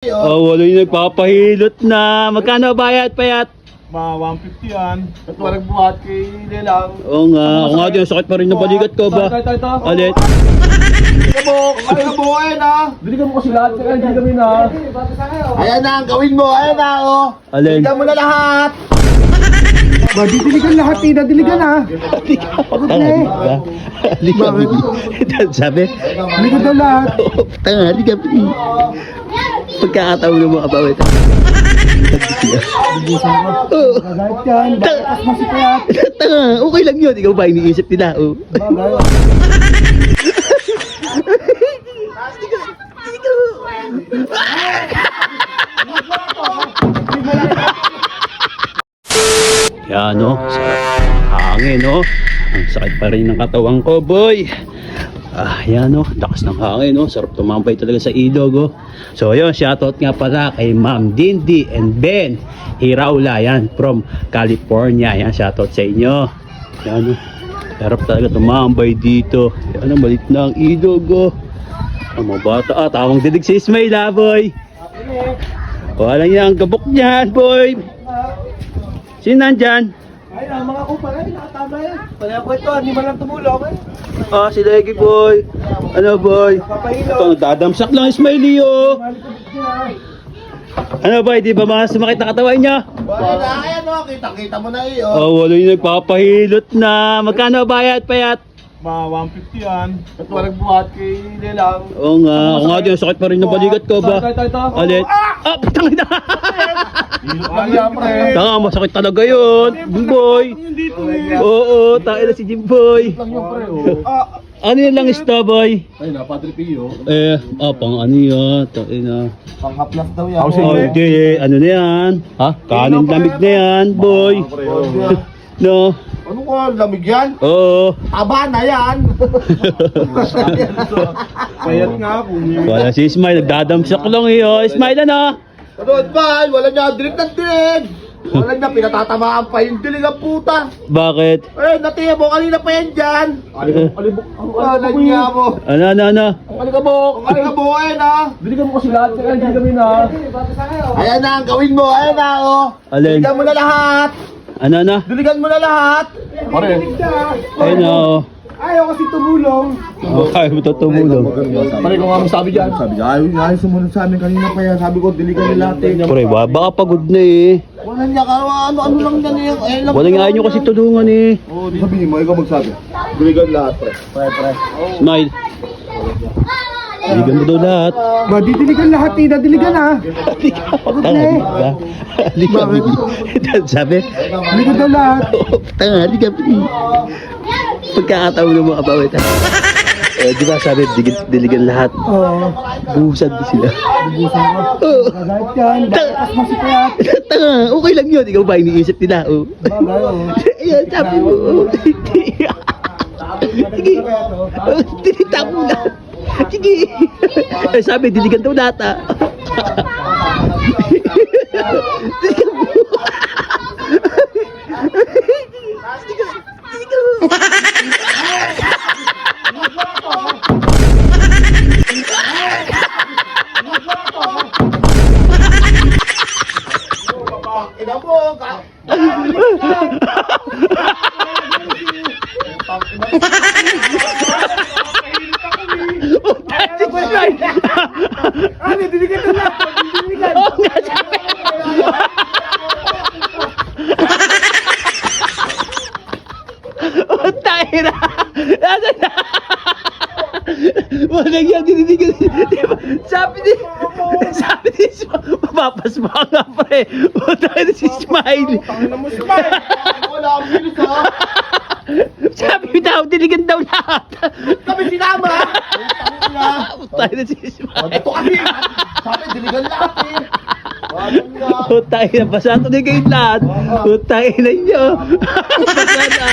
Oh, wala yung nagpapahilot na. Magkano bayad, payat? Mga 150 yan. At walang buhat kay Lelang. Oo nga din, sakit pa rin ng balikat ko ba? Ito. Alit. Dili mo, kaya mo ayan ha. Dili ka mo kasi lahat, kaya hindi kami na. Ayan na, ang gawin mo, ayan na oh. Alin? Diligan mo na lahat. Didiligan lahat, diligan ha. Tanga, di ba? Di ka sabi? Diligan daw lahat. Tanga, di ka pagkakataon ng mga bawit. Kagayat yan, bakas mo si Payat. Tanga, okay lang yun. Ikaw ba iniisip nila? Oh. Yan no, sa hangin no. Ang sakit pa rin ng katawan ko, boy. Yan no, lakas ng hangin no. Sarap tumambay talaga sa ilog oh. So yun, shoutout nga pala kay Ma'am Dindy and Ben Hiraula, yan from California. Yan, shoutout sa inyo. Yan no, sarap talaga tumambay dito. Yan ang malit na ang ilog oh. Ang mga bata, tawang dilig si Ismail boy. Wala niya ang gabok niyan, boy. Sino nandyan? Ay, mga kumpara, nakatama yan. Panaya ko ito, hindi man lang tumulong eh. Si Leggy boy. Ano boy? Ito, nagdadamsak lang Ismaili oh. Ano boy, di ba mga sumakit na katawan niya? Ayan o, kita mo na eh. Oh, wala yung nagpapahilot na. Magkano bayad, payat? Mga 150 yan. At walang buhat kay Lelang. Oo nga din, sakit pa rin ng balikat ko ba? Ito. Alit. Putang ina. Ayan pre. Tanga, masakit talaga yun. Jimboy. Oo, tayo na si Jimboy. Lang yung pre Ano yan lang ista, boy? Ay, napadri Pio. Pang ano yan? Tayo na. Panghaplas daw yan. Hindi, ano na yan? Ha? Kanin lamig na yan, boy. No? Ano ko, lamig yan? Oo. Taba na yan. Payat nga po. Wala si Ismail, nagdadamsak lang eh. Oh. Ismail ano? Ano ba? Wala niya dilig ng dilig. Wala niya, pinatatamaan pa yung dilig ang puta. Bakit? Natiya mo, kanina pa yan dyan. Alibok. Wala niya mo. Ano? Ang alikabok. Ang alikabok, ayan ha. Diligan mo kasi lahat, kaya hindi kami na. Ayan na, ang gawin mo, ayan na oh. Alin? Diligan mo na lahat. Ano? Diligan mo na lahat. Pare. Ayun oh. Ayaw kasi tumulong. Kaya mo tumulong. Pare, kung nga sabi dyan. Sabi niya, ayaw sumunod sa amin kanina pa yan. Sabi ko, diligan nila lahat eh. Pre, baka pagod na eh. Wala niya, ano lang yan eh. Wala nga nyo kasi tulungan eh. Oo, sabihin mo, ikaw magsabi. Diligan lahat, pre. Pre. Smile. Diligan mo daw lahat. Didiligan lahat, diligan ha. Tanga, di ba? Di ka sabi? Diligan daw lahat. Tanga, di ka pagkakataon ng mga bawit. Di ba sabi, diligan lahat. Oo. Buhusad sila. Kagayat yan, bakas mo si Payat. Tanga, okay lang yun. Ikaw ba iniisip nila? Oh. Ayan, sabi mo. Sige. Tinita mo na. Sige. Sabi, diligan daw data. Diligan mo. Ina mo, Ano, diligan daw lahat. Diligan. Oo nga, sabi. Tayo na. Nasaan na? Walang yan, dinidigan. Sabi ni mapapasma nga pre. Tayo na si Smile. wala akong bilis ha. Sabi daw, diligan daw lahat. Kami sinama. Tayo na si Smile. Ito kasi. Sabi, diligan lahat eh. Wala niya. Tayo na, basa ito na kayo lahat. Tayo na nyo. Basa na.